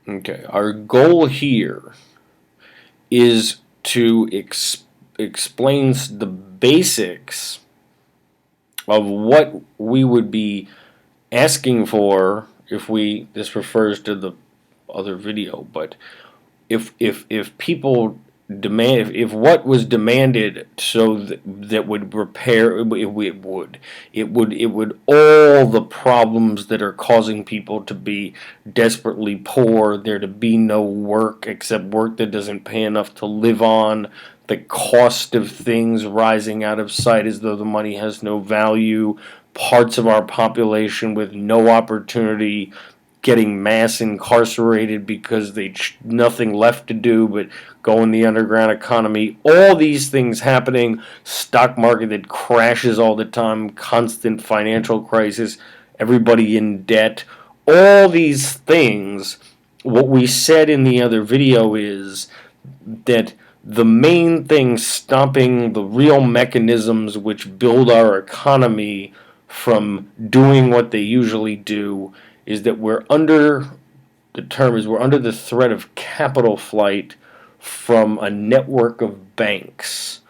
Okay, our goal here is to explain the basics of what we would be asking for if we, this refers to the other video, but if people demand, if what was demanded so that would repair, it would all the problems that are causing people to be desperately poor, there to be no work except work that doesn't pay enough to live on, the cost of things rising out of sight as though the money has no value, parts of our population with no opportunity getting mass incarcerated because they nothing left to do but go in the underground economy. All these things happening, stock market that crashes all the time, constant financial crisis, everybody in debt. All these things, what we said in the other video is that the main thing stopping the real mechanisms which build our economy from doing what they usually do is that we're under, the term is, we're under the threat of capital flight from a network of banks.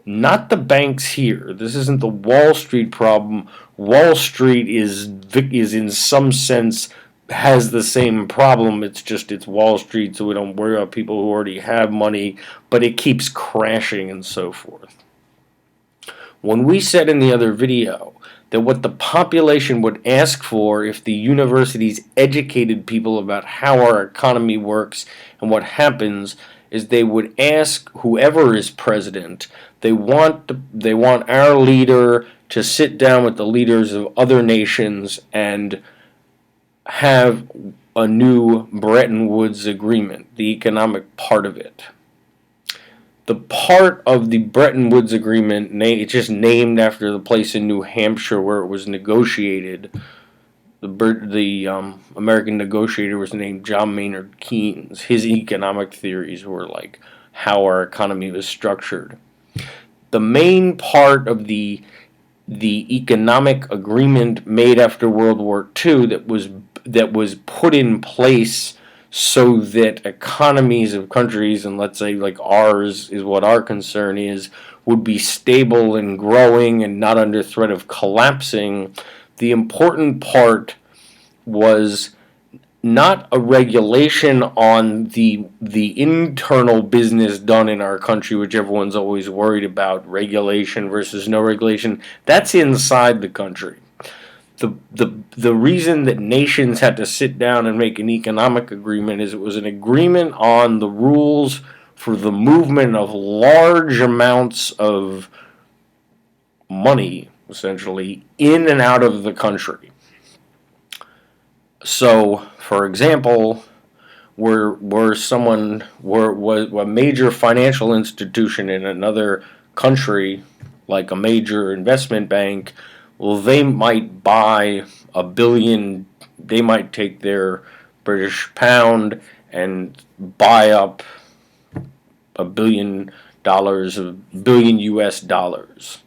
Not the banks here. This isn't the Wall Street problem. Wall Street is in some sense has the same problem. It's just it's Wall Street, so we don't worry about people who already have money, but it keeps crashing and so forth. When we said in the other video that what the population would ask for if the universities educated people about how our economy works and what happens is they would ask whoever is president, they want our leader to sit down with the leaders of other nations and have a new Bretton Woods agreement, the economic part of it. The part of the Bretton Woods Agreement, it's just named after the place in New Hampshire where it was negotiated. The American negotiator was named John Maynard Keynes. His economic theories were like how our economy was structured. The main part of the economic agreement made after World War II that was put in place so that economies of countries, and let's say like ours is what our concern is, would be stable and growing and not under threat of collapsing. The important part was not a regulation on the internal business done in our country, which everyone's always worried about, regulation versus no regulation. That's inside the country. The reason that nations had to sit down and make an economic agreement is it was an agreement on the rules for the movement of large amounts of money, essentially, in and out of the country. So, for example, was a major financial institution in another country, like a major investment bank, well, they might buy a billion, they might take their British pound and buy up $1 billion US dollars.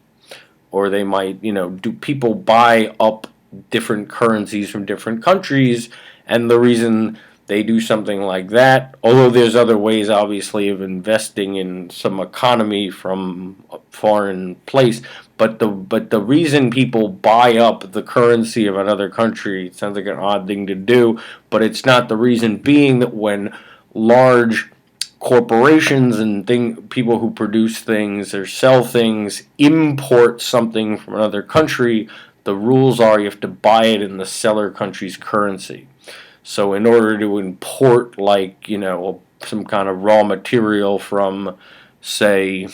Or they might, do people buy up different currencies from different countries, and the reason they do something like that, although there's other ways obviously of investing in some economy from a foreign place, but the reason people buy up the currency of another country, it sounds like an odd thing to do, but it's not. The reason being that when large corporations and people who produce things or sell things import something from another country, the rules are you have to buy it in the seller country's currency. So in order to import, like, some kind of raw material from, say,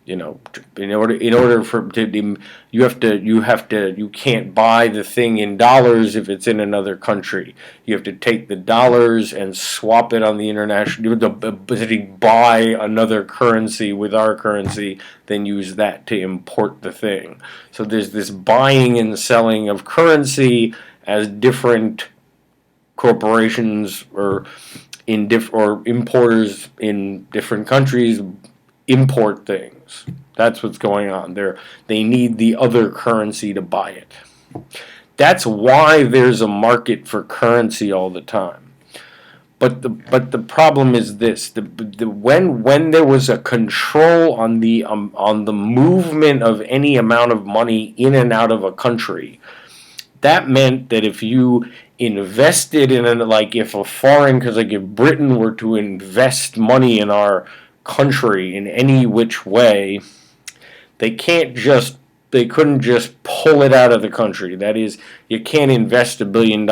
in order for you can't buy the thing in dollars if it's in another country. You have to take the dollars and swap it on the international. You have to buy another currency with our currency, then use that to import the thing. So there's this buying and selling of currency as different corporations or importers in different countries import things. That's what's going on there. They need the other currency to buy it. That's why there's a market for currency all the time. But the problem is this: when there was a control on the movement of any amount of money in and out of a country, that meant that if you invested in an, like if a foreign, because like if Britain were to invest money in our country in any which way, they can't just they couldn't just pull it out of the country. That is, you can't invest $1 billion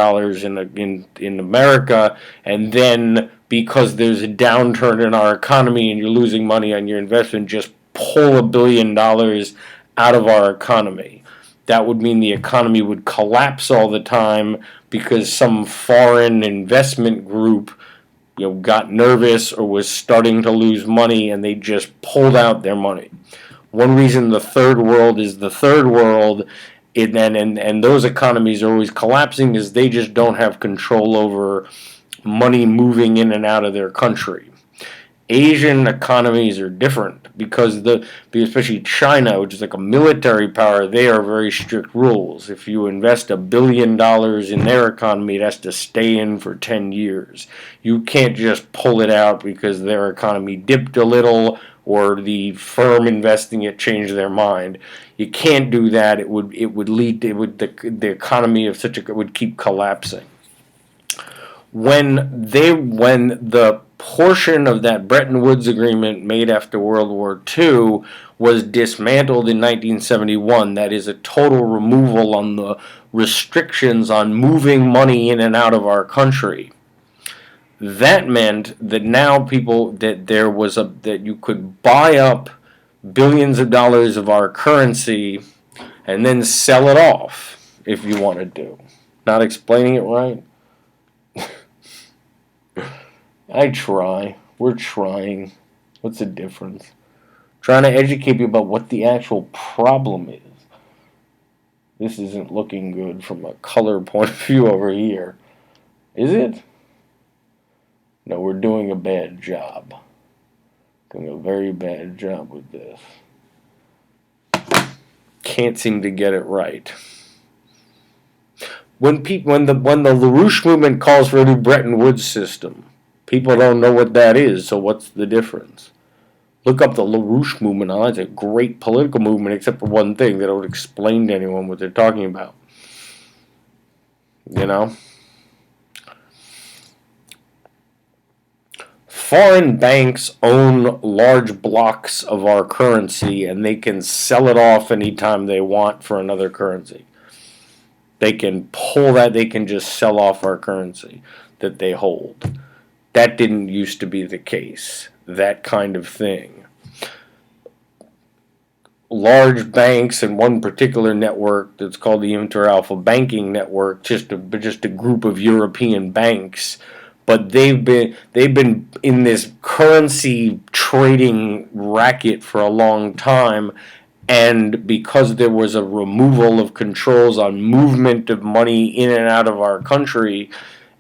in America and then because there's a downturn in our economy and you're losing money on your investment, just pull $1 billion out of our economy. That would mean the economy would collapse all the time because some foreign investment group got nervous or was starting to lose money and they just pulled out their money. One reason the third world is the third world, and those economies are always collapsing, is they just don't have control over money moving in and out of their country. Asian economies are different because especially China, which is like a military power, they are very strict rules. If you invest $1 billion in their economy, it has to stay in for 10 years. You can't just pull it out because their economy dipped a little or the firm investing it changed their mind. You can't do that. It would the economy of such a would keep collapsing. When the portion of that Bretton Woods agreement made after World War II was dismantled in 1971, that is a total removal on the restrictions on moving money in and out of our country. That meant that now that you could buy up billions of dollars of our currency and then sell it off if you wanted to. Not explaining it right? I try. We're trying. What's the difference? Trying to educate you about what the actual problem is. This isn't looking good from a color point of view over here. Is it? No, we're doing a bad job. Doing a very bad job with this. Can't seem to get it right. When the LaRouche movement calls for a new Bretton Woods system, people don't know what that is, so what's the difference? Look up the LaRouche movement. It's a great political movement, except for one thing. They don't explain to anyone what they're talking about. Foreign banks own large blocks of our currency, and they can sell it off anytime they want for another currency. They can just sell off our currency that they hold. That didn't used to be the case. That kind of thing. Large banks and one particular network that's called the Inter Alpha Banking Network, just a group of European banks, but they've been in this currency trading racket for a long time, and because there was a removal of controls on movement of money in and out of our country,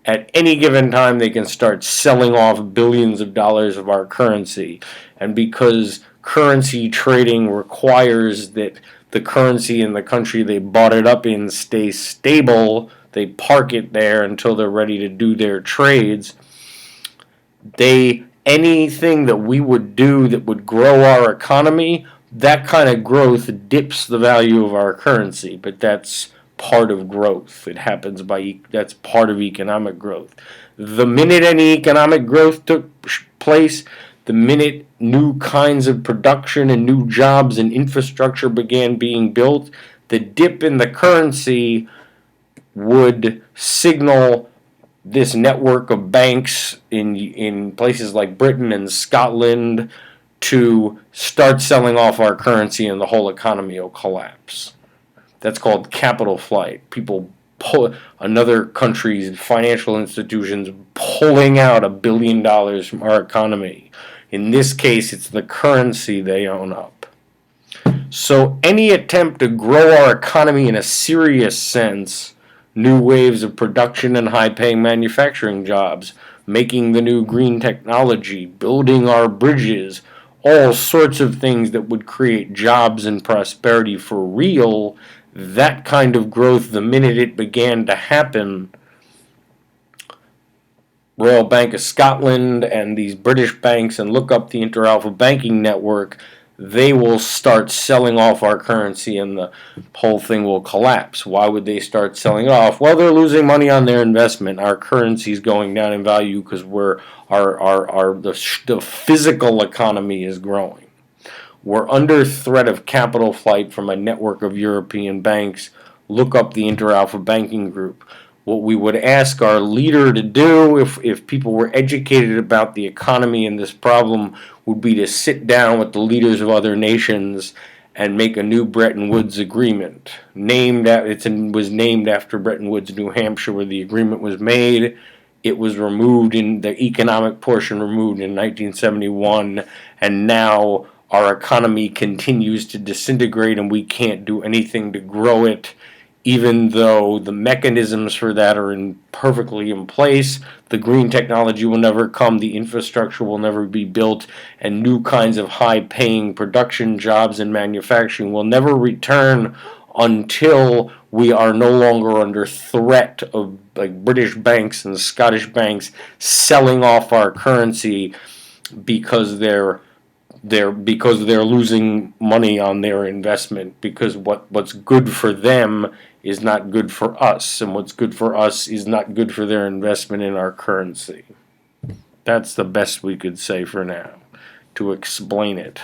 at any given time they can start selling off billions of dollars of our currency. And because currency trading requires that the currency in the country they bought it up in stays stable, they park it there until they're ready to do their trades. Anything that we would do that would grow our economy, that kind of growth dips the value of our currency, but that's part of growth. That's part of economic growth. The minute any economic growth took place, the minute new kinds of production and new jobs and infrastructure began being built, the dip in the currency would signal this network of banks in places like Britain and Scotland to start selling off our currency, and the whole economy will collapse. That's called capital flight. People pull another country's financial institutions pulling out $1 billion from our economy. In this case, it's the currency they own up. So any attempt to grow our economy in a serious sense, new waves of production and high-paying manufacturing jobs, making the new green technology, building our bridges, all sorts of things that would create jobs and prosperity for real, that kind of growth, the minute it began to happen, Royal Bank of Scotland and these British banks and look up the Inter-Alpha Banking Network, they will start selling off our currency and the whole thing will collapse. Why would they start selling it off? Well, they're losing money on their investment. Our currency is going down in value because the physical economy is growing. We're under threat of capital flight from a network of European banks. Look up the Inter-Alpha Banking Group. What we would ask our leader to do, if people were educated about the economy and this problem, would be to sit down with the leaders of other nations and make a new Bretton Woods agreement. It was named after Bretton Woods, New Hampshire, where the agreement was made. It was removed in the economic portion removed in 1971, and now our economy continues to disintegrate and we can't do anything to grow it, even though the mechanisms for that are perfectly in place. The green technology will never come, the infrastructure will never be built, and new kinds of high-paying production jobs and manufacturing will never return until we are no longer under threat of like British banks and Scottish banks selling off our currency because they're losing money on their investment, because what's good for them is not good for us, and what's good for us is not good for their investment in our currency. That's the best we could say for now to explain it.